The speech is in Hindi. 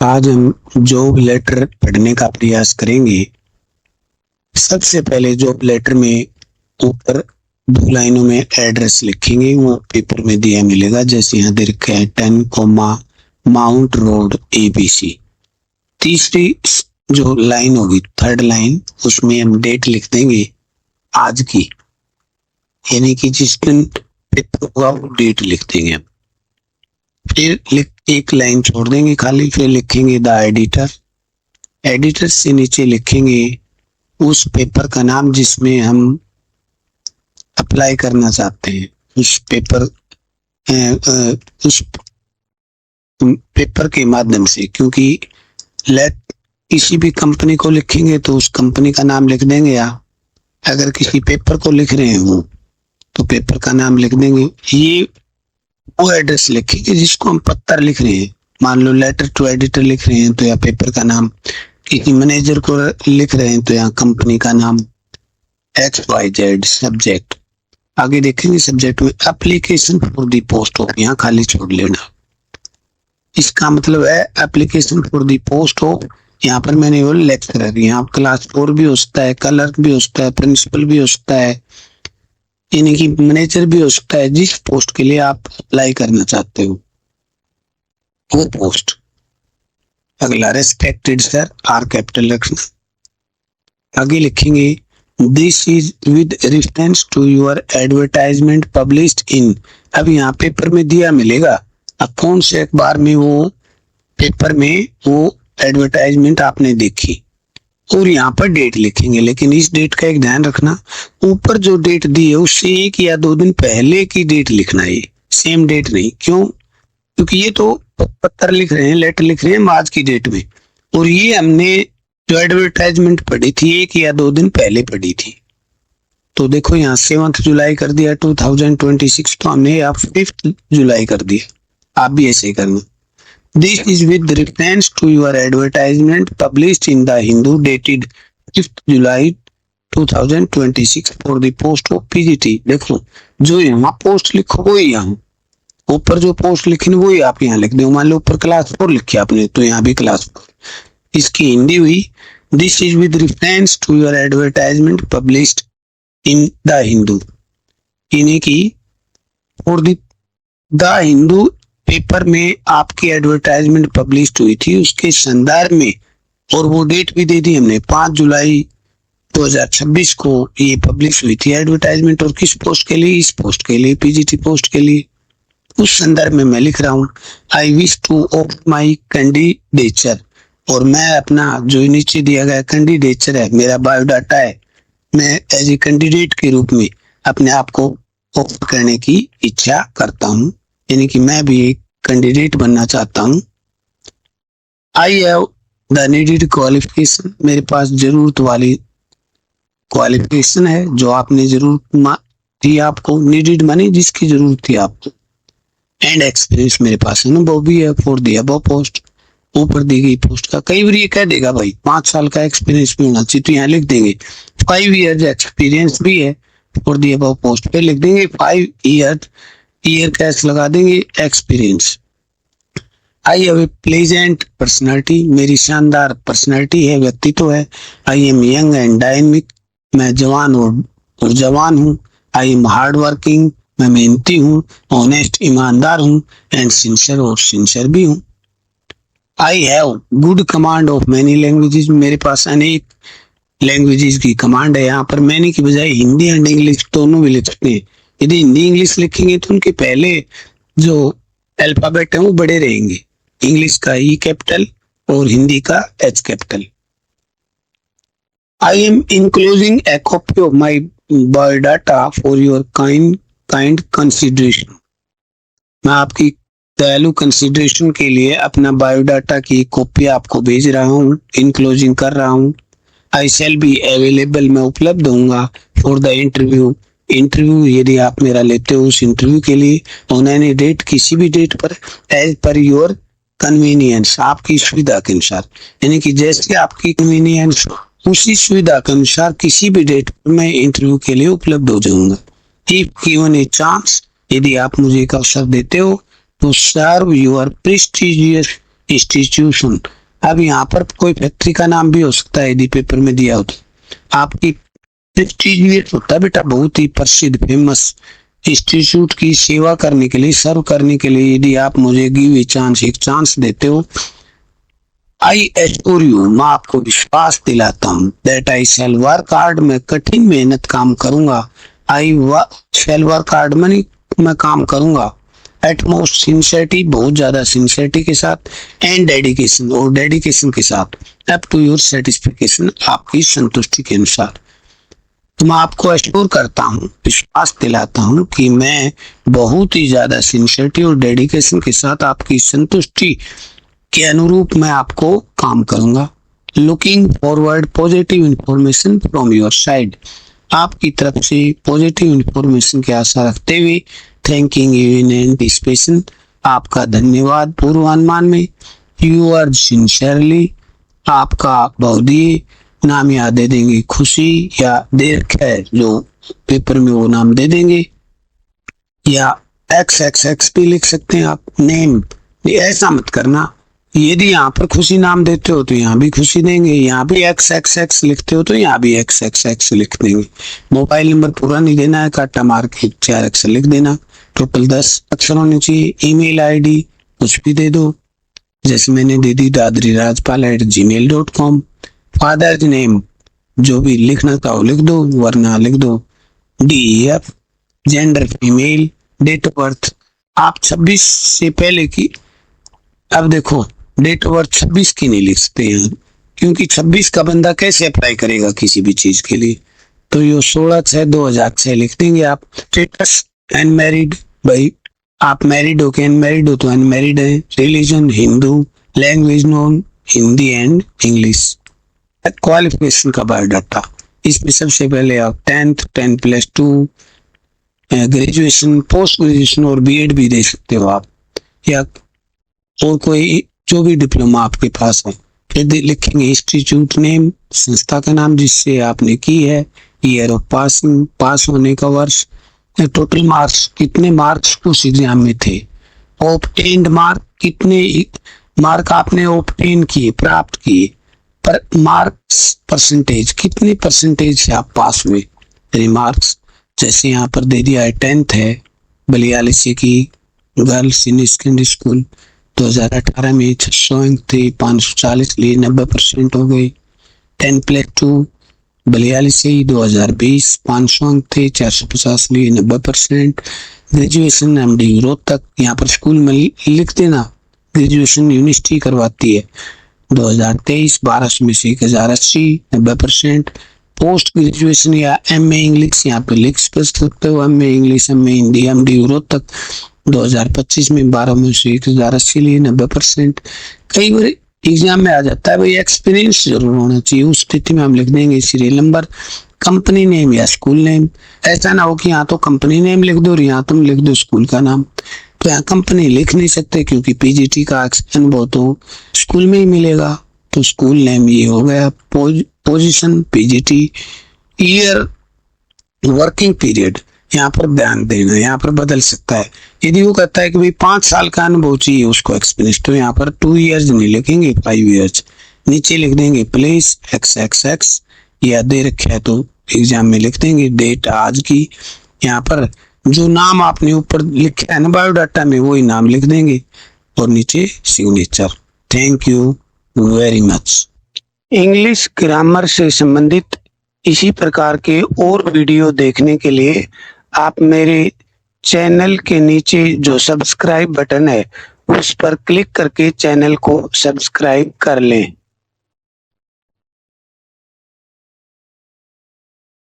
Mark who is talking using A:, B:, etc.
A: आज हम जॉब लेटर पढ़ने का प्रयास करेंगे। सबसे पहले जॉब लेटर में ऊपर 2 लाइनों में एड्रेस लिखेंगे, वो पेपर में दिया मिलेगा। जैसे यहाँ दे रखा है 10 माउंट रोड ABC। तीसरी जो लाइन होगी, थर्ड लाइन, उसमें हम डेट लिख देंगे आज की, यानी कि जिस दिन पेपर हुआ वो डेट लिख देंगे। फिर एक लाइन छोड़ देंगे खाली, फिर लिखेंगे द एडिटर। एडिटर से नीचे लिखेंगे उस पेपर का नाम जिसमें हम अप्लाई करना चाहते हैं। उस पेपर के माध्यम से, क्योंकि लेट किसी भी कंपनी को लिखेंगे तो उस कंपनी का नाम लिख देंगे, या अगर किसी पेपर को लिख रहे हैं वो तो पेपर का नाम लिख देंगे। ये वो एड्रेस लिखेंगे जिसको हम पत्र लिख रहे हैं। मान लो लेटर टू एडिटर लिख रहे हैं तो या पेपर का नाम, किसी मैनेजर को लिख रहे हैं तो यहाँ कंपनी का नाम XYZ। सब्जेक्ट आगे देखेंगे, सब्जेक्ट में application for the post of, यहाँ खाली छोड़ लेना। इसका मतलब है application for the post of, यहाँ पर मैंने वो लेक्चरर, यहाँ क्लास 4 भी हो सकता है, क्लर्क भी हो सकता है, प्रिंसिपल भी हो सकता है, यानी कि मैनेजर भी हो सकता है। जिस पोस्ट के लिए आप अप्लाई करना चाहते हो वो पोस्ट। अगला रेस्पेक्टेड सर, आर कैपिटल रखना। आगे लिखेंगे this is with reference to your advertisement published in. अब यहाँ पेपर में दिया मिलेगा, अब कौन से अखबार में वो पेपर में वो एडवर्टाइजमेंट आपने देखी, और यहाँ पर डेट लिखेंगे। लेकिन इस डेट का एक ध्यान रखना, ऊपर जो डेट दी है उससे 1 या 2 दिन पहले की डेट लिखना है, सेम डेट नहीं। क्यों? क्योंकि ये तो पत्र लिख रहे हैं, लेटर लिख रहे हैं आज की डेट में, और ये हमने जो एडवर्टाइजमेंट पढ़ी थी 1 या 2 दिन पहले पढ़ी थी। तो देखो यहाँ 7 जुलाई कर दिया 2026, तो हमने यहाँ 5 जुलाई कर दिया। आप भी ऐसे ही करना। This is with reference to your advertisement published in the Hindu dated 5th July 2026 for the post of PGT। देखो जो यहाँ पोस्ट लिखो वो यहाँ, ऊपर जो पोस्ट लिखी वो ही आप यहाँ लिख दो। मान लो ऊपर क्लास 4 लिखी आपने तो यहाँ भी क्लास 4। इसकी हिंदी हुई This is with reference to your advertisement published in the Hindu, यानी कि for the Hindu पेपर में आपकी एडवर्टाइजमेंट पब्लिश हुई थी उसके संदर्भ में, और वो डेट भी दे दी हमने 5 जुलाई 2026 को ये पब्लिश हुई थी एडवर्टाइजमेंट। और किस पोस्ट के लिए? इस पोस्ट के लिए, PGT पोस्ट के लिए। उस संदर्भ में मैं लिख रहा हूँ I wish two of my candidature, और मैं अपना जो नीचे दिया गया कैंडिडेचर है, मेरा बायोडाटा है, मैं एज ए कैंडिडेट के रूप में अपने आप को ऑफर करने की इच्छा करता हूँ, यानी कि मैं भी एक कैंडिडेट बनना चाहता हूँ। I have the needed qualification, मेरे पास जरूरत वाली क्वालिफिकेशन है जो आपने जरूरत थी आपको, नीडेड माने जिसकी जरूरत थी आपको। एंड एक्सपीरियंस मेरे पास अनुभव भी है फॉर द अबव पोस्ट, ऊपर दी गई पोस्ट का। कई बार ये कह देगा भाई 5 साल का एक्सपीरियंस भी होना चाहिए, तो यहाँ लिख देंगे 5 years एक्सपीरियंस भी है फॉर द अबव पोस्ट पे, लिख देंगे 5 years, ईयर कैश लगा देंगे, experience. I have a pleasant personality, मेरी शानदार पर्सनालिटी है, व्यक्तित्व है। I am young and dynamic, मैं जवान और जवान हूँ। आई एम हार्ड वर्किंग, मैं मेहनती हूँ। ऑनेस्ट, ईमानदार हूँ। एंड सिंसियर, और सिंसियर भी हूँ। I have good command of many languages, मेरे पास अनेक लैंग्वेजेस की कमांड है। यहाँ पर मैनी की बजाय हिंदी एंड इंग्लिश दोनों भी लिख सकते हैं। यदि हिंदी इंग्लिश लिखेंगे तो उनके पहले जो अल्फाबेट है वो बड़े रहेंगे, इंग्लिश का E कैपिटल और हिंदी का H capital. I am enclosing A copy of my biodata for your kind consideration, मैं आपकी दयालु कंसिडरेशन के लिए अपना बायोडाटा की कॉपी आपको भेज रहा हूँ, इनक्लोजिंग कर रहा हूँ। आई शैल बी अवेलेबल, मैं उपलब्ध होऊंगा फॉर द इंटरव्यू, इंटरव्यू यदि आप मेरा लेते हो उस इंटरव्यू के लिए। ऑन एनी डेट, किसी भी डेट पर, एज पर योर कन्वीनियंस, आपकी सुविधा के अनुसार, यानी कि जैसे आपकी कन्वीनियंस उसी सुविधा के अनुसार किसी भी डेट पर मैं इंटरव्यू के लिए उपलब्ध हो जाऊंगा। इफ गिवन ए चांस, यदि आप मुझे एक अवसर देते हो, to serve your prestigious institution. अब यहाँ पर कोई फैक्ट्री का नाम भी हो सकता है यदि पेपर में दिया हो तो। आपकी प्रेस्टीजियस होता है बेटा, बहुत ही प्रसिद्ध फेमस इंस्टीट्यूट की सेवा करने के लिए, सर्व करने के लिए यदि आप मुझे गिव ए चांस, एक चांस देते हो, आई एश्योर यू, मैं आपको विश्वास दिलाता हूँ, that I shall work hard, मैं कठिन मेहनत काम करूंगा, आई शैल वर्क हार्ड मैं काम करूंगा, एटमोस्ट सिंसियरिटी, बहुत ज्यादा सिंसियरिटी के साथ, एंड डेडिकेशन, और डेडिकेशन के साथ, अप टू योर सेटिस्फिकेशन, आपकी संतुष्टि के अनुसार। तो मैं आपको एश्योर करता हूँ, विश्वास दिलाता हूँ कि मैं बहुत ही ज्यादा सिंसियरिटी और डेडिकेशन के साथ आपकी संतुष्टि के अनुरूप मैं आपको काम करूंगा। Looking forward positive information from your side, आपकी तरफ से पॉजिटिव इंफॉर्मेशन की आशा रखते हुए, थैंकिंग यू इन एंटिसिपेशन, आपका धन्यवाद पूर्वानुमान में, यू आर सिंसियरली, आपका बहुदीय, नाम याद दे देंगे खुशी, या दे रखा है जो पेपर में वो नाम दे देंगे, या एक्स एक्स एक्स भी लिख सकते हैं आप, नेम, ऐसा मत करना, यदि यहाँ पर खुशी नाम देते हो तो यहाँ भी खुशी देंगे, यहाँ भी एक्स एक्स एक्स लिखते हो तो यहाँ भी एक्स एक्स एक्स लिख देंगे। मोबाइल नंबर पूरा नहीं देना है, काटा मार के 4 अक्षर लिख देना, टोटल 10 अक्षर होने चाहिए। ईमेल आईडी कुछ भी दे दो, जैसे मैंने दे दी dadrirajpal@gmail.com। फादर्स नेम जो भी लिखना था वो लिख दो, वरना लिख दो DEF, gender female, date of birth आप 26 से पहले की, अब देखो डेट ऑफ बर्थ 26 की नहीं लिख सकते हैं, क्योंकि 26 का बंदा कैसे अप्लाई करेगा किसी भी चीज के लिए, तो ये 16/6/2006 लिख देंगे आप। स्टेटस अनमैरिड, भाई आप मैरिड हो के अनमैरिड हो तो अनमैरिड है। Religion Hindu, language non Hindi and English. Qualification का बायोडाटा, इसमें सबसे पहले आप 10+2 ग्रेजुएशन, पोस्ट ग्रेजुएशन और बीएड भी दे सकते हो आप, या और कोई जो भी डिप्लोमा आपके पास है। फिर लिखेंगे इंस्टीट्यूट नेम, संस्था का नाम जिससे आपने की है, ईयर ऑफ पासिंग, पास होने का वर्ष, टोटल मार्क्स, कितने मार्क्स उस एग्जाम में थे, ऑब्टेन्ड मार्क, कितने मार्क आपने ऑब्टेन किए, प्राप्त किए, पर मार्क्स परसेंटेज, कितने परसेंटेज से आप पास हुए, यानी मार्क्स, जैसे यहाँ पर दे दिया है 10th है, बलियालिसी की गर्ल्स सीनियर सेकेंडरी स्कूल, 2018 में 600 अंक थे, 540 लिए 90% हो गए। 10+2 बलियालिसी 2020 500 अंक थे, 450 लिए 90%। ग्रेजुएशन MD रोहतक, यहाँ पर स्कूल में लिख देना, ग्रेजुएशन यूनिवर्सिटी करवाती है, 2023 1200 में से 1080 90%। पोस्ट ग्रेजुएशन या MA इंग्लिश, यहाँ पे लिख सकते हो, MA English, MA Hindi, MD Rohtak 2025 में 12 में से 1080 लिए 90%। कई बार एग्जाम में आ जाता है भाई एक्सपीरियंस जरूर होना चाहिए, उस स्थिति में हम लिख देंगे सीरियल नंबर, कंपनी नेम या स्कूल नेम। ऐसा ना हो कि यहाँ तो कंपनी नेम लिख दो और यहाँ तुम लिख दो स्कूल का नाम, तो यहाँ कंपनी लिख नहीं सकते क्योंकि PGT का अनुभव तो स्कूल में ही मिलेगा, तो स्कूल नेम ये हो गया। Position PGT, year, working period, यहाँ पर ध्यान देना, यहाँ पर बदल सकता है। यदि वो कहता है कि भाई 5 साल का अनुभव चाहिए उसको एक्सपीरियंस, तो यहाँ पर 2 years नहीं लिखेंगे, 5 years नीचे लिख देंगे। प्लेस XXX, या दे रखा है तो एग्जाम में लिख देंगे। डेट आज की, यहाँ पर जो नाम आपने ऊपर लिखा है ना बायोडाटा में वही नाम लिख देंगे, और नीचे signature. Thank you very much. English grammar से संबंधित इसी प्रकार के और वीडियो देखने के लिए आप मेरे चैनल के नीचे जो सब्सक्राइब बटन है उस पर क्लिक करके चैनल को सब्सक्राइब कर लें।